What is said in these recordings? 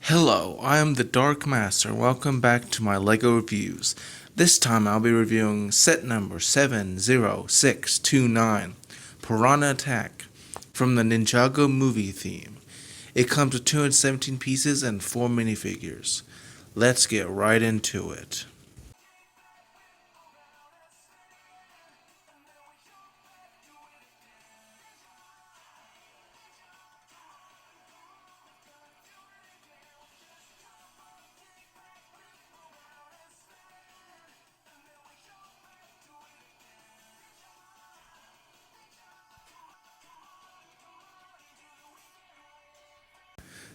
Hello, I am the Dark Master. Welcome back to my LEGO reviews. This time I'll be reviewing set number 70629, Piranha Attack, from the Ninjago movie theme. It comes with 217 pieces and 4 minifigures. Let's get right into it.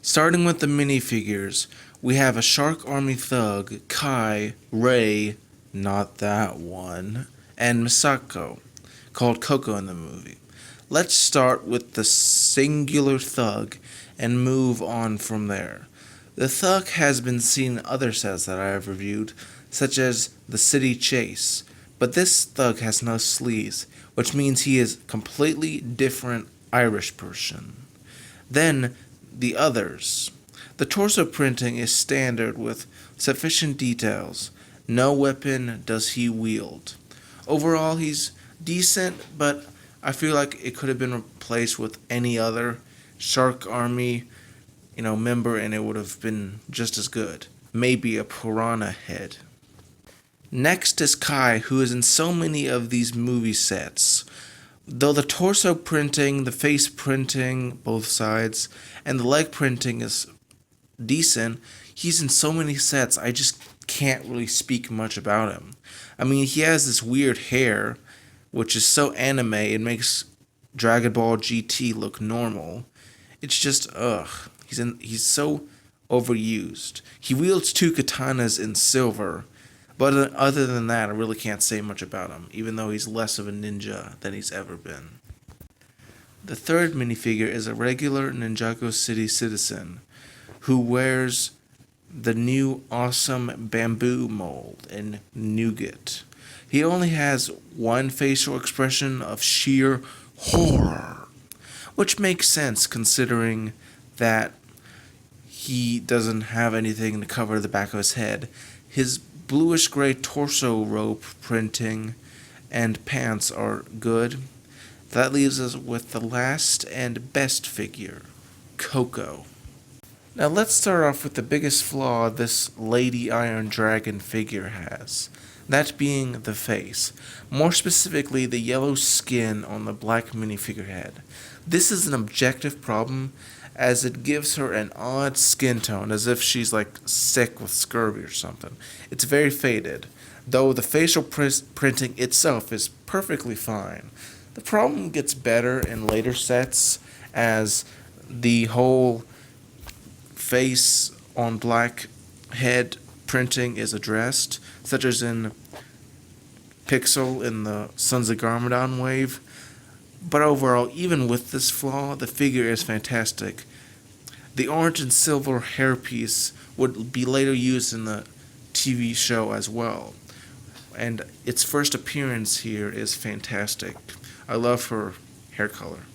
Starting with the minifigures, we have a Shark Army thug, Kai, Ray, not that one, and Misako, called Coco in the movie. Let's start with the singular thug and move on from there. The thug has been seen in other sets that I have reviewed, such as the City Chase, but this thug has no sleeves, which means he is a completely different Irish person. Then the others. The torso printing is standard with sufficient details. No weapon does he wield. Overall, he's decent, but I feel like it could have been replaced with any other Shark Army, member, and it would have been just as good. Maybe a piranha head. Next is Kai, who is in so many of these movie sets. Though the torso printing, the face printing, both sides, and the leg printing is decent, he's in so many sets I just can't really speak much about him. I mean, he has this weird hair, which is so anime, it makes Dragon Ball GT look normal. It's just, he's so overused. He wields 2 katanas in silver, but other than that, I really can't say much about him, even though he's less of a ninja than he's ever been. The third minifigure is a regular Ninjago City citizen who wears the new awesome bamboo mold in nougat. He only has one facial expression of sheer horror, which makes sense considering that he doesn't have anything to cover the back of his head. His bluish gray torso rope printing and pants are good. That leaves us with the last and best figure, Coco. Now let's start off with the biggest flaw this Lady Iron Dragon figure has, that being the face, more specifically the yellow skin on the black minifigure head. This is an objective problem as it gives her an odd skin tone, as if she's like sick with scurvy or something. It's very faded, though the facial printing itself is perfectly fine. The problem gets better in later sets as the whole face on black head printing is addressed, such as in Pixel in the Sons of Garmadon wave. But overall, even with this flaw, the figure is fantastic. The orange and silver hairpiece would be later used in the TV show as well. And its first appearance here is fantastic. I love her hair color.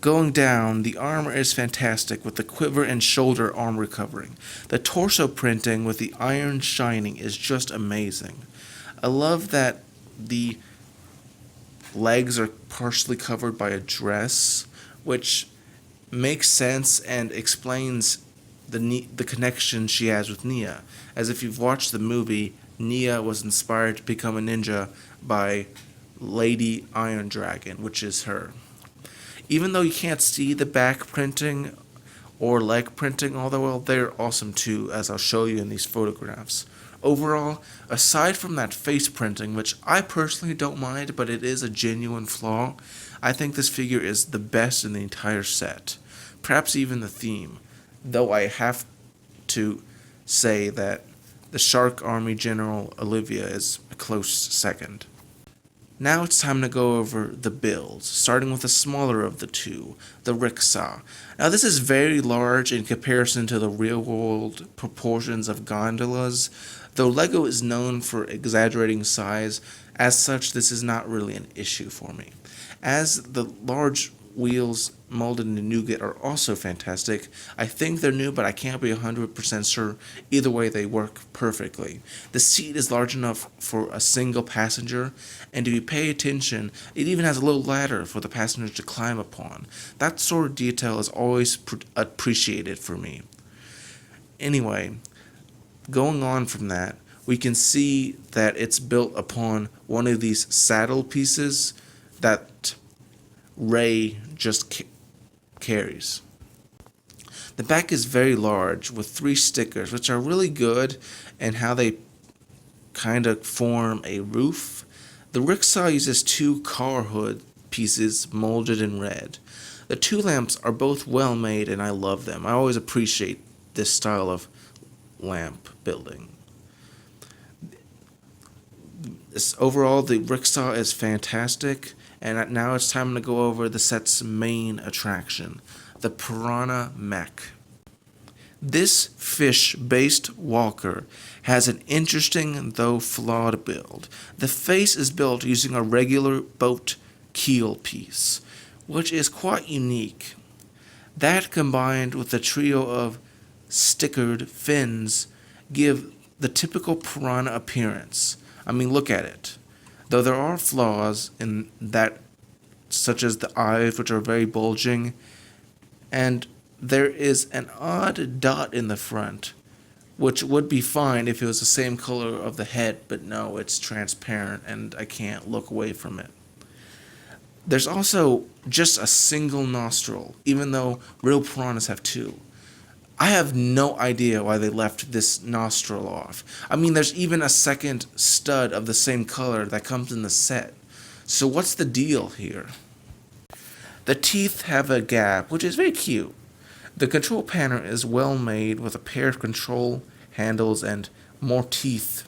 Going down, the armor is fantastic with the quiver and shoulder armor covering. The torso printing with the iron shining is just amazing. I love that the legs are partially covered by a dress, which makes sense and explains the connection she has with Nia. As if you've watched the movie, Nia was inspired to become a ninja by Lady Iron Dragon, which is her. Even though you can't see the back printing or leg printing all that well, they're awesome too, as I'll show you in these photographs. Overall, aside from that face printing, which I personally don't mind, but it is a genuine flaw, I think this figure is the best in the entire set. Perhaps even the theme, though I have to say that the Shark Army General Olivia is a close second. Now it's time to go over the builds, starting with the smaller of the two, the Ricksaw. Now this is very large in comparison to the real-world proportions of gondolas, though LEGO is known for exaggerating size. As such, this is not really an issue for me. As the large wheels molded into nougat are also fantastic. I think they're new, but I can't be 100% sure. Either way, they work perfectly. The seat is large enough for a single passenger, and if you pay attention, it even has a little ladder for the passenger to climb upon. That sort of detail is always appreciated for me. Anyway, going on from that, we can see that it's built upon one of these saddle pieces that Ray just carries. The back is very large with 3 stickers, which are really good and how they kind of form a roof. The Ricksaw uses 2 car hood pieces molded in red. The 2 lamps are both well made and I love them. I always appreciate this style of lamp building. Overall, the Ricksaw is fantastic, and now it's time to go over the set's main attraction, the Piranha mech. This fish-based walker has an interesting though flawed build. The face is built using a regular boat keel piece, which is quite unique. That combined with the trio of stickered fins give the typical piranha appearance. I mean, look at it. Though there are flaws in that, such as the eyes, which are very bulging, and there is an odd dot in the front, which would be fine if it was the same color of the head, but no, it's transparent and I can't look away from it. There's also just a single nostril, even though real piranhas have 2. I have no idea why they left this nostril off. I mean, there's even a second stud of the same color that comes in the set. So what's the deal here? The teeth have a gap, which is very cute. The control panel is well made with a pair of control handles and more teeth.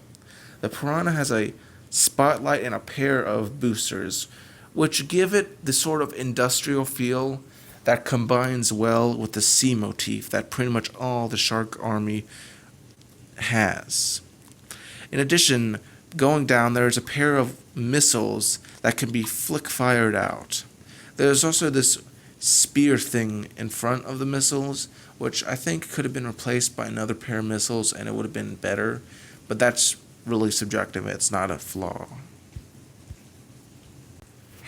The Piranha has a spotlight and a pair of boosters, which give it the sort of industrial feel that combines well with the sea motif that pretty much all the Shark Army has. In addition, going down there is a pair of missiles that can be flick fired out. There's also this spear thing in front of the missiles, which I think could have been replaced by another pair of missiles and it would have been better, but that's really subjective, it's not a flaw.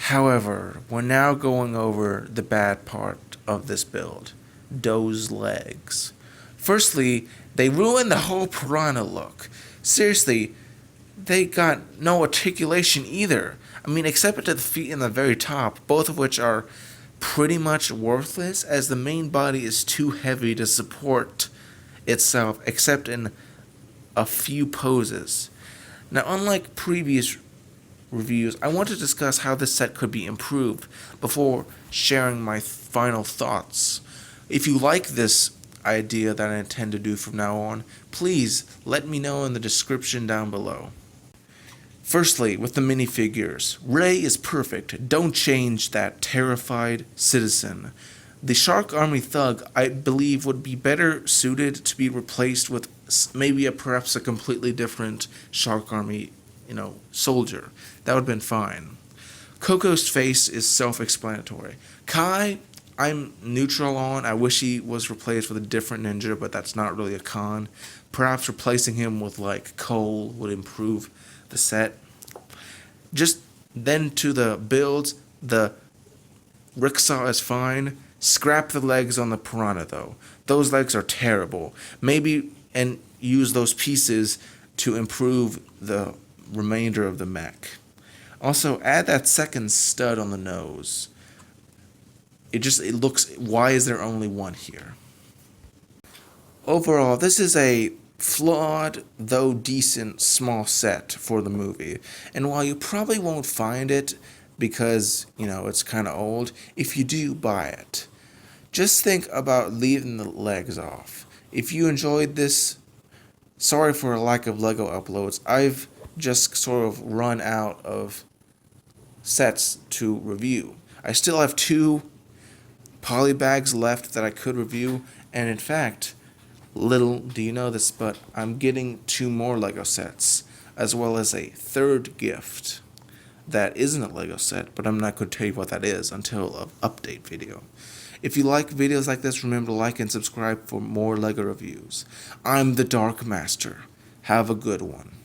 However, we're now going over the bad part of this build, those legs. Firstly, they ruined the whole piranha look. Seriously, they got no articulation either. I mean, except to the feet in the very top, both of which are pretty much worthless as the main body is too heavy to support itself except in a few poses. Now, unlike previous reviews, I want to discuss how this set could be improved before sharing my final thoughts. If you like this idea that I intend to do from now on, please let me know in the description down below. Firstly, with the minifigures, Ray is perfect. Don't change that terrified citizen. The Shark Army Thug, I believe, would be better suited to be replaced with maybe perhaps a completely different Shark Army soldier. That would have been fine. Coco's face is self-explanatory. Kai, I'm neutral on. I wish he was replaced with a different ninja, but that's not really a con. Perhaps replacing him with Cole would improve the set. Just then to the builds, the Ricksaw is fine. Scrap the legs on the Piranha though. Those legs are terrible. Maybe and use those pieces to improve the remainder of the mech. Also, add that second stud on the nose. It looks, why is there only one here? Overall, this is a flawed, though decent, small set for the movie. And while you probably won't find it because, it's kind of old, if you do, buy it. Just think about leaving the legs off. If you enjoyed this, sorry for a lack of Lego uploads. I've just sort of run out of sets to review. I still have 2 polybags left that I could review, and in fact, little do you know this, but I'm getting 2 more Lego sets, as well as a 3rd gift. that isn't a Lego set, but I'm not going to tell you what that is until an update video. If you like videos like this, remember to like and subscribe for more Lego reviews. I'm the Dark Master. Have a good one.